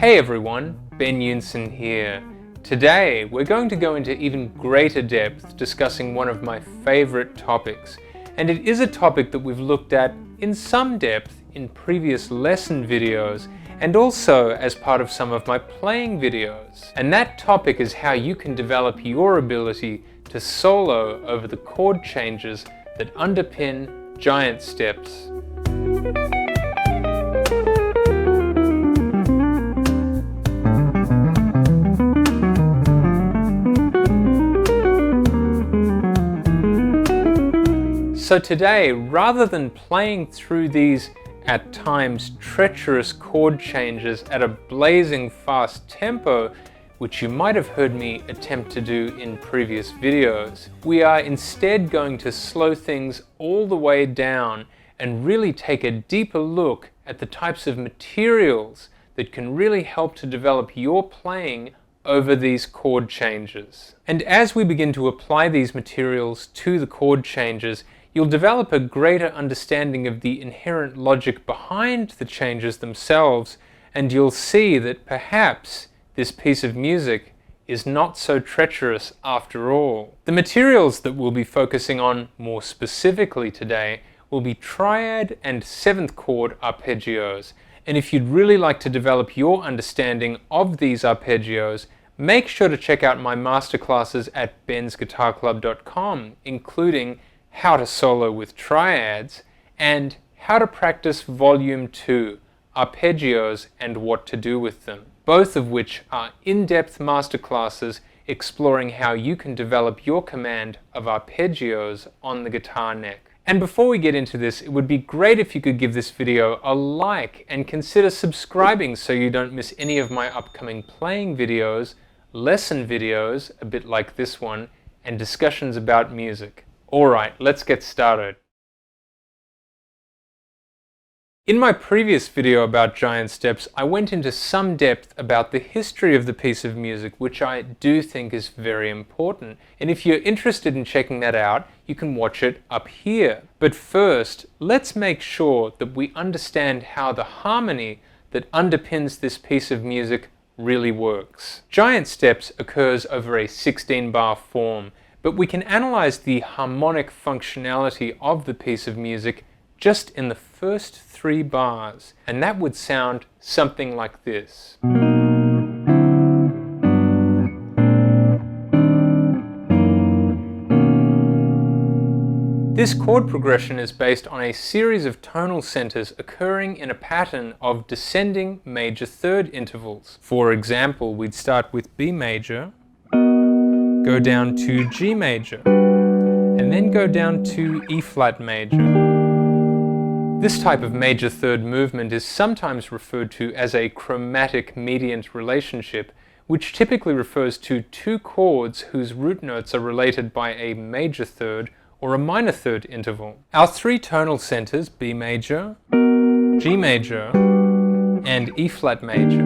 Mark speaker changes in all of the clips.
Speaker 1: Hey everyone, Ben Yunsen here. Today we're going to go into even greater depth discussing one of my favorite topics, and it is a topic that we've looked at in some depth in previous lesson videos and also as part of some of my playing videos. And that topic is how you can develop your ability to solo over the chord changes that underpin giant steps. So today, rather than playing through these at times treacherous chord changes at a blazing fast tempo, which you might have heard me attempt to do in previous videos, we are instead going to slow things all the way down and really take a deeper look at the types of materials that can really help to develop your playing over these chord changes. And as we begin to apply these materials to the chord changes, you'll develop a greater understanding of the inherent logic behind the changes themselves, and you'll see that perhaps this piece of music is not so treacherous after all. The materials that we'll be focusing on more specifically today will be triad and seventh chord arpeggios, and if you'd really like to develop your understanding of these arpeggios, make sure to check out my masterclasses at bensguitarclub.com, including how to solo with triads, and how to practice volume 2, arpeggios and what to do with them, both of which are in-depth masterclasses exploring how you can develop your command of arpeggios on the guitar neck. And before we get into this, it would be great if you could give this video a like and consider subscribing so you don't miss any of my upcoming playing videos, lesson videos, a bit like this one, and discussions about music. Alright, let's get started. In my previous video about giant steps, I went into some depth about the history of the piece of music, which I do think is very important. And if you're interested in checking that out, you can watch it up here. But first, let's make sure that we understand how the harmony that underpins this piece of music really works. Giant steps occurs over a 16-bar form, but we can analyze the harmonic functionality of the piece of music just in the first 3 bars, and that would sound something like this. This chord progression is based on a series of tonal centers occurring in a pattern of descending major third intervals. For example, we'd start with B major, go down to G major, and then go down to E flat major. This type of major third movement is sometimes referred to as a chromatic mediant relationship, which typically refers to 2 chords whose root notes are related by a major third or a minor third interval. Our 3 tonal centers, B major, G major, and E flat major,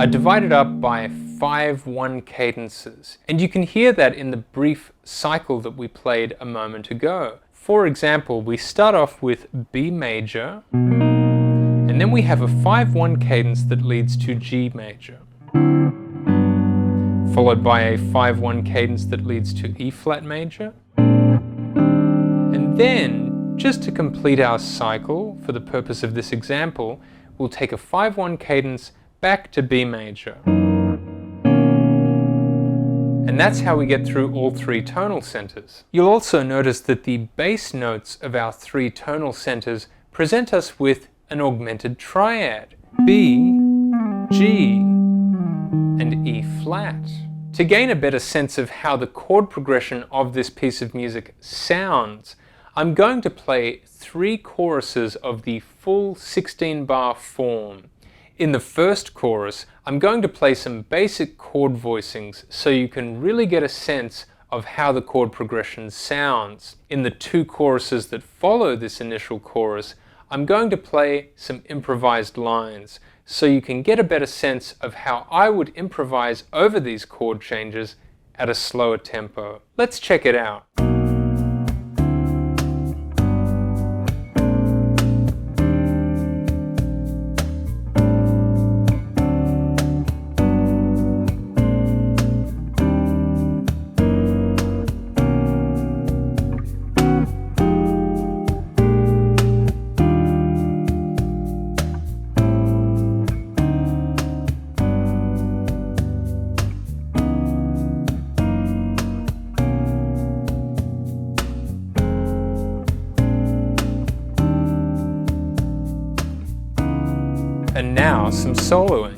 Speaker 1: are divided up by 5/1 cadences, and you can hear that in the brief cycle that we played a moment ago. For example, we start off with B major, and then we have a 5/1 cadence that leads to G major, followed by a 5/1 cadence that leads to E flat major, and then, just to complete our cycle, for the purpose of this example, we'll take a 5/1 cadence back to B major. And that's how we get through all 3 tonal centers. You'll also notice that the bass notes of our 3 tonal centers present us with an augmented triad, B, G, and E flat. To gain a better sense of how the chord progression of this piece of music sounds, I'm going to play 3 choruses of the full 16-bar form. In the first chorus, I'm going to play some basic chord voicings so you can really get a sense of how the chord progression sounds. In the 2 choruses that follow this initial chorus, I'm going to play some improvised lines so you can get a better sense of how I would improvise over these chord changes at a slower tempo. Let's check it out. And now some soloing.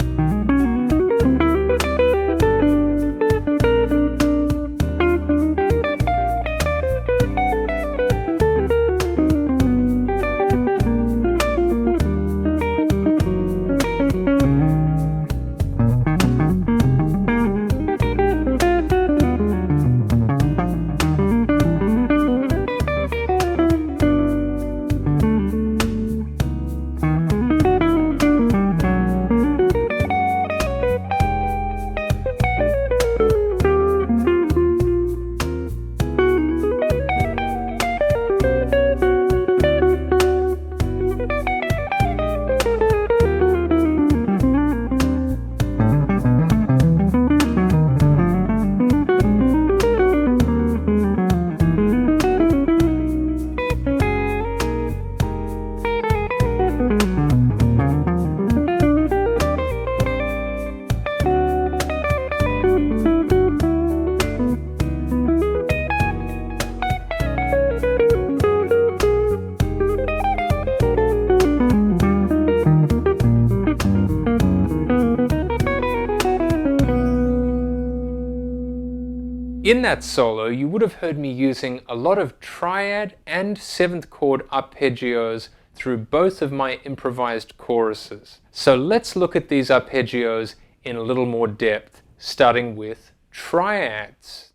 Speaker 1: In that solo, you would have heard me using a lot of triad and seventh chord arpeggios through both of my improvised choruses. So let's look at these arpeggios in a little more depth, starting with triads.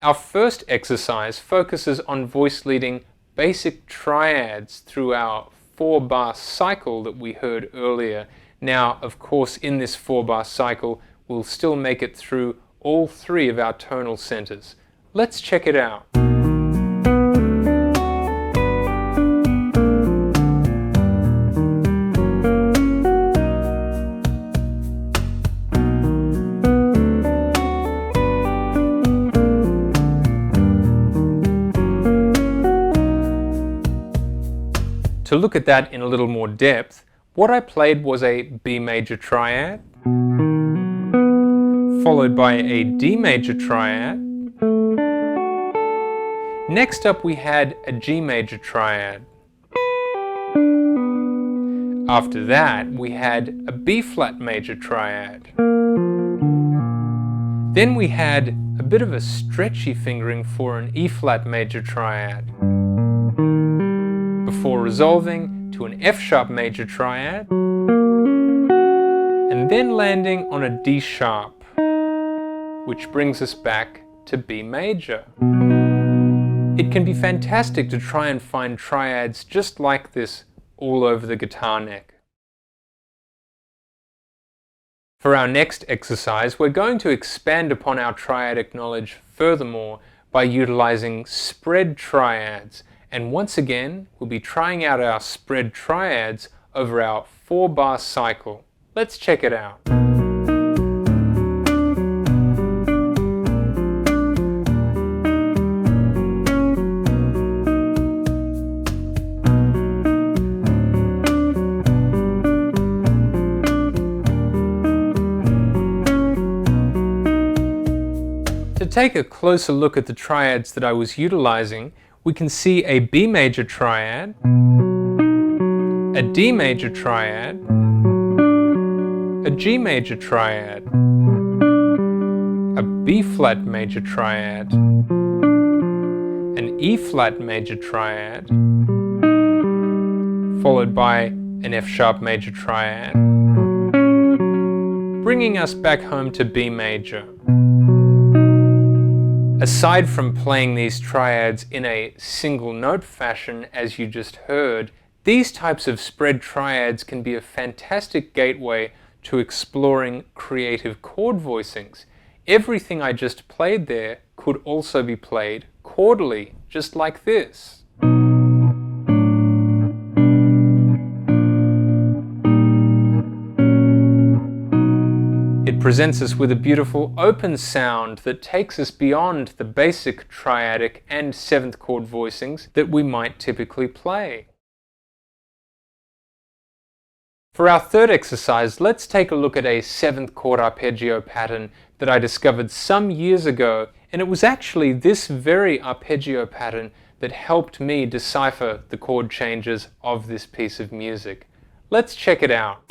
Speaker 1: Our first exercise focuses on voice leading basic triads through our 4-bar cycle that we heard earlier. Now, of course, in this 4-bar cycle, we'll still make it through all 3 of our tonal centers. Let's check it out. To look at that in a little more depth, what I played was a B major triad, followed by a D major triad. Next up we had a G major triad. After that we had a B flat major triad. Then we had a bit of a stretchy fingering for an E flat major triad, before resolving to an F sharp major triad, and then landing on a D sharp, which brings us back to B major. It can be fantastic to try and find triads just like this all over the guitar neck. For our next exercise, we're going to expand upon our triadic knowledge furthermore by utilizing spread triads. And once again, we'll be trying out our spread triads over our 4-bar cycle. Let's check it out. To take a closer look at the triads that I was utilizing, we can see a B major triad, a D major triad, a G major triad, a B flat major triad, an E flat major triad, followed by an F sharp major triad, bringing us back home to B major. Aside from playing these triads in a single note fashion, as you just heard, these types of spread triads can be a fantastic gateway to exploring creative chord voicings. Everything I just played there could also be played chordally, just like this. It presents us with a beautiful open sound that takes us beyond the basic triadic and 7th chord voicings that we might typically play. For our third exercise, let's take a look at a 7th chord arpeggio pattern that I discovered some years ago, and it was actually this very arpeggio pattern that helped me decipher the chord changes of this piece of music. Let's check it out.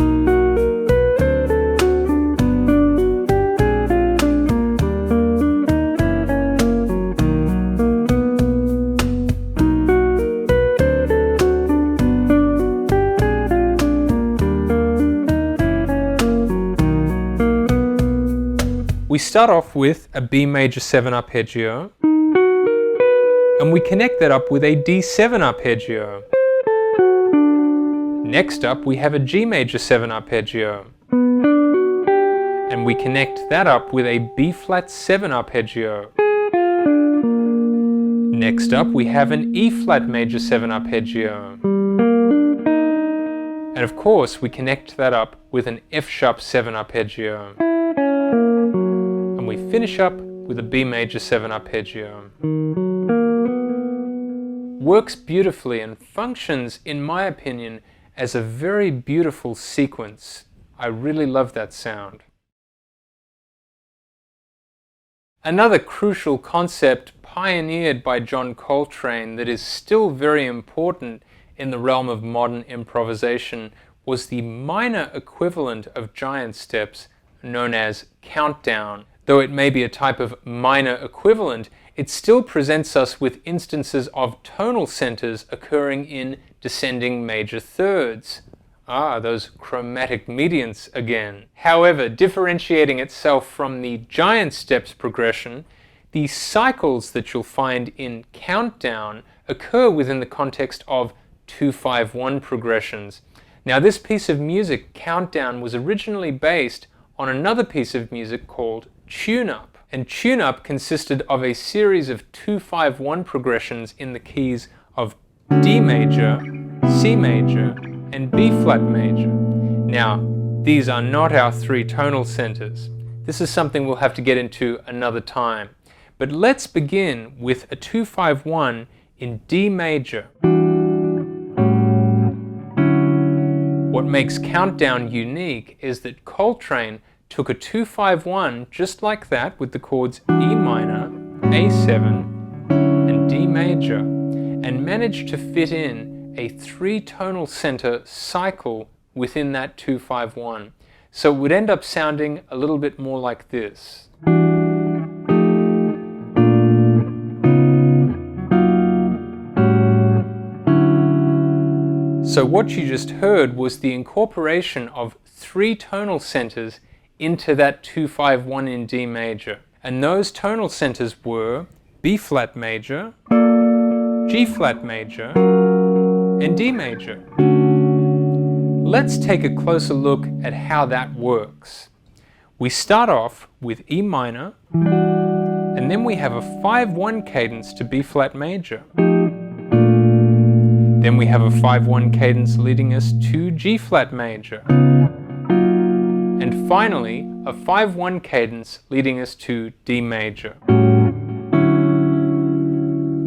Speaker 1: We start off with a B major 7 arpeggio, and we connect that up with a D7 arpeggio. Next up we have a G major 7 arpeggio, and we connect that up with a B flat 7 arpeggio. Next up we have an E flat major 7 arpeggio, and of course we connect that up with an F sharp 7 arpeggio. And we finish up with a B major 7 arpeggio. Works beautifully and functions, in my opinion, as a very beautiful sequence. I really love that sound. Another crucial concept pioneered by John Coltrane that is still very important in the realm of modern improvisation was the minor equivalent of giant steps known as countdown. Though it may be a type of minor equivalent, it still presents us with instances of tonal centers occurring in descending major thirds. Those chromatic mediants again. However, differentiating itself from the giant steps progression, the cycles that you'll find in countdown occur within the context of 2-5-1 progressions. Now, this piece of music, Countdown, was originally based on another piece of music called Tune-Up. And Tune-Up consisted of a series of 2-5-1 progressions in the keys of D major, C major, and B flat major. Now, these are not our three tonal centers. This is something we'll have to get into another time. But let's begin with a 2-5-1 in D major. What makes Countdown unique is that Coltrane took a 2-5-1 just like that with the chords E minor, A7, and D major, and managed to fit in a three-tonal center cycle within that 2-5-1. So it would end up sounding a little bit more like this. So what you just heard was the incorporation of three tonal centers into that 2-5-1 in D major. And those tonal centers were B flat major, G flat major, and D major. Let's take a closer look at how that works. We start off with E minor, and then we have a 5-1 cadence to B flat major. Then we have a 5-1 cadence leading us to G flat major. And finally, a 5-1 cadence leading us to D major.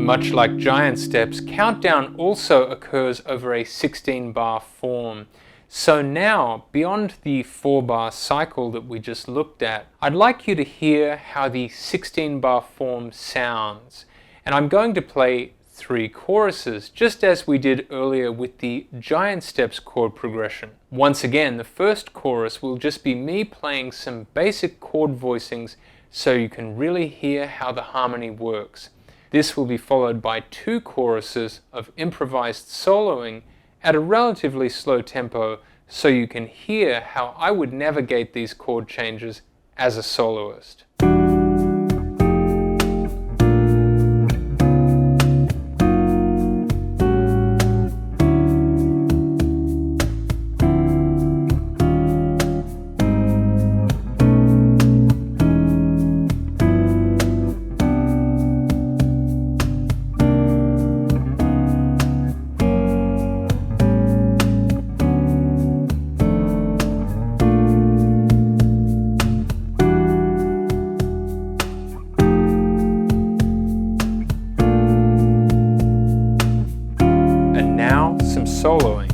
Speaker 1: Much like giant steps, Countdown also occurs over a 16-bar form. So now, beyond the 4-bar cycle that we just looked at, I'd like you to hear how the 16-bar form sounds. And I'm going to play 3 choruses, just as we did earlier with the giant steps chord progression. Once again, the first chorus will just be me playing some basic chord voicings so you can really hear how the harmony works. This will be followed by 2 choruses of improvised soloing at a relatively slow tempo so you can hear how I would navigate these chord changes as a soloist. Soloing.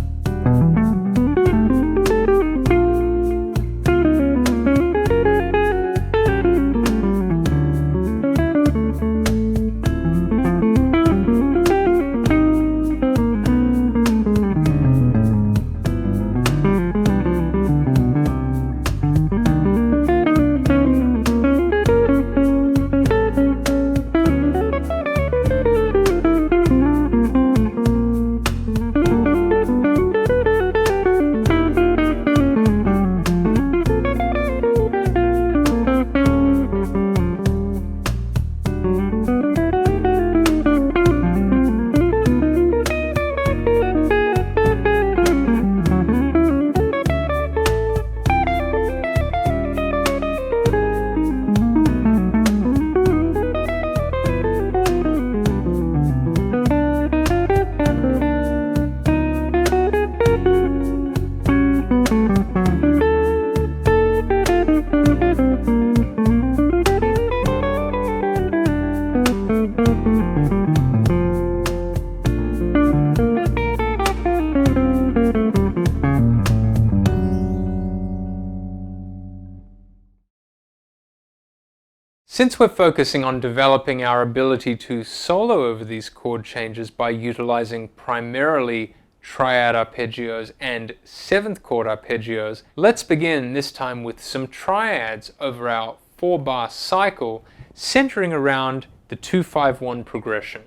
Speaker 1: Since we're focusing on developing our ability to solo over these chord changes by utilizing primarily triad arpeggios and seventh chord arpeggios, let's begin this time with some triads over our 4-bar cycle, centering around the 2-5-1 progression.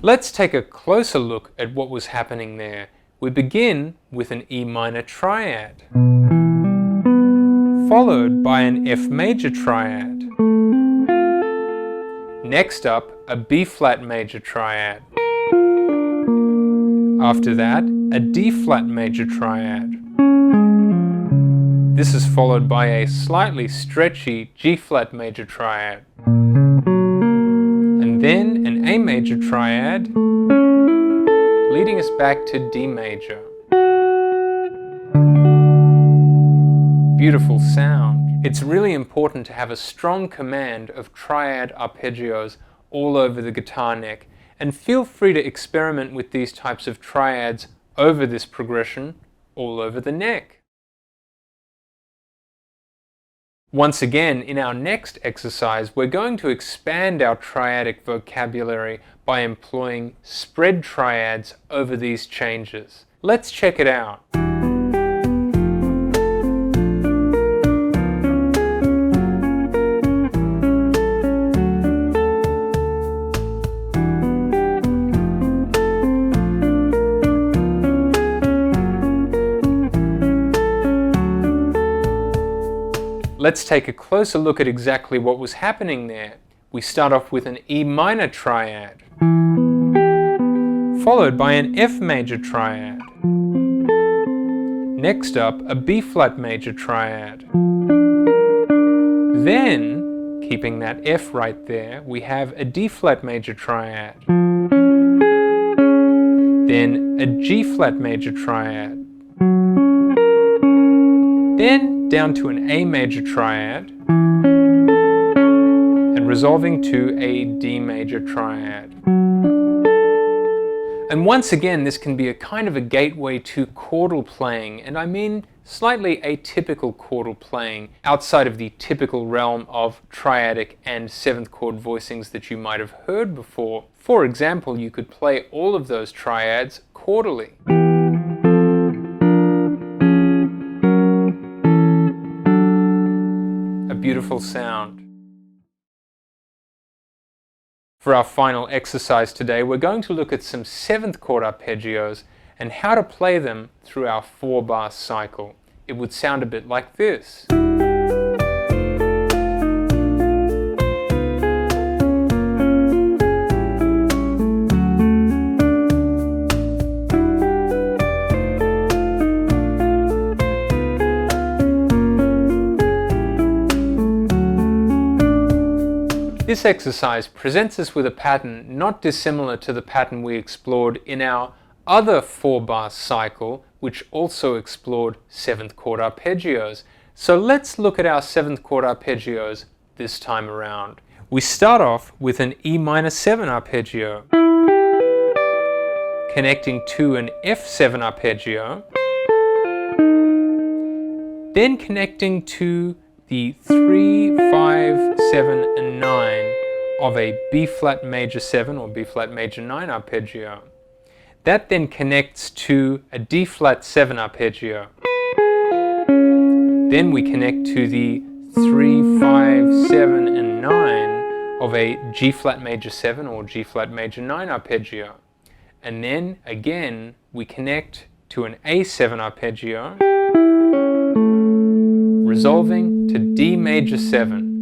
Speaker 1: Let's take a closer look at what was happening there. We begin with an E minor triad, followed by an F major triad. Next up, a B flat major triad. After that, a D flat major triad. This is followed by a slightly stretchy G flat major triad. And then an A major triad, leading us back to D major. Beautiful sound. It's really important to have a strong command of triad arpeggios all over the guitar neck, and feel free to experiment with these types of triads over this progression all over the neck. Once again, in our next exercise, we're going to expand our triadic vocabulary by employing spread triads over these changes. Let's check it out. Let's take a closer look at exactly what was happening there. We start off with an E minor triad, followed by an F major triad. Next up, a B flat major triad. Then, keeping that F right there, we have a D flat major triad. Then a G flat major triad. Then down to an A major triad, and resolving to a D major triad. And once again, this can be a kind of a gateway to chordal playing, and I mean slightly atypical chordal playing outside of the typical realm of triadic and seventh chord voicings that you might have heard before. For example, you could play all of those triads chordally. Beautiful sound. For our final exercise today, we're going to look at some seventh chord arpeggios and how to play them through our 4-bar cycle. It would sound a bit like this. This exercise presents us with a pattern not dissimilar to the pattern we explored in our other 4-bar cycle, which also explored seventh chord arpeggios. So let's look at our seventh chord arpeggios this time around. We start off with an E minor 7 arpeggio, connecting to an F7 arpeggio, then connecting to the 3, 5, 7, and 9 of a B flat major 7 or B flat major 9 arpeggio. That then connects to a D flat 7 arpeggio. Then we connect to the 3, 5, 7, and 9 of a G flat major 7 or G flat major 9 arpeggio. And then again we connect to an A7 arpeggio, resolving to D major 7.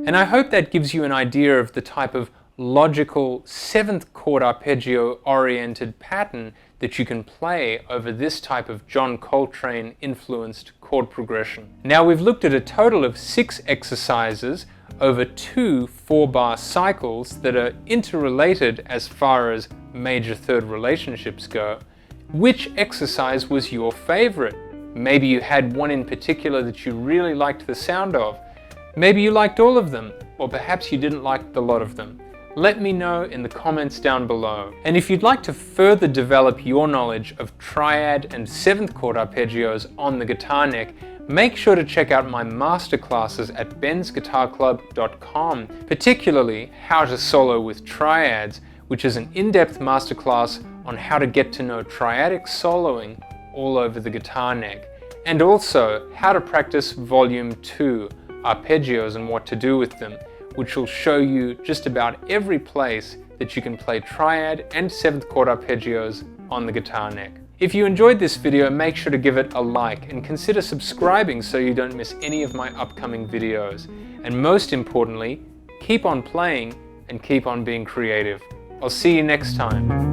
Speaker 1: And I hope that gives you an idea of the type of logical seventh chord arpeggio oriented pattern that you can play over this type of John Coltrane influenced chord progression. Now we've looked at a total of 6 exercises over 2 4-bar cycles that are interrelated as far as major third relationships go. Which exercise was your favorite? Maybe you had one in particular that you really liked the sound of. Maybe you liked all of them, or perhaps you didn't like the lot of them. Let me know in the comments down below. And if you'd like to further develop your knowledge of triad and 7th chord arpeggios on the guitar neck, make sure to check out my masterclasses at bensguitarclub.com, particularly How to Solo with Triads, which is an in-depth masterclass on how to get to know triadic soloing all over the guitar neck, and also How to Practice Volume 2, Arpeggios and what to do with them, which will show you just about every place that you can play triad and 7th chord arpeggios on the guitar neck. If you enjoyed this video, make sure to give it a like and consider subscribing so you don't miss any of my upcoming videos. And most importantly, keep on playing and keep on being creative. I'll see you next time.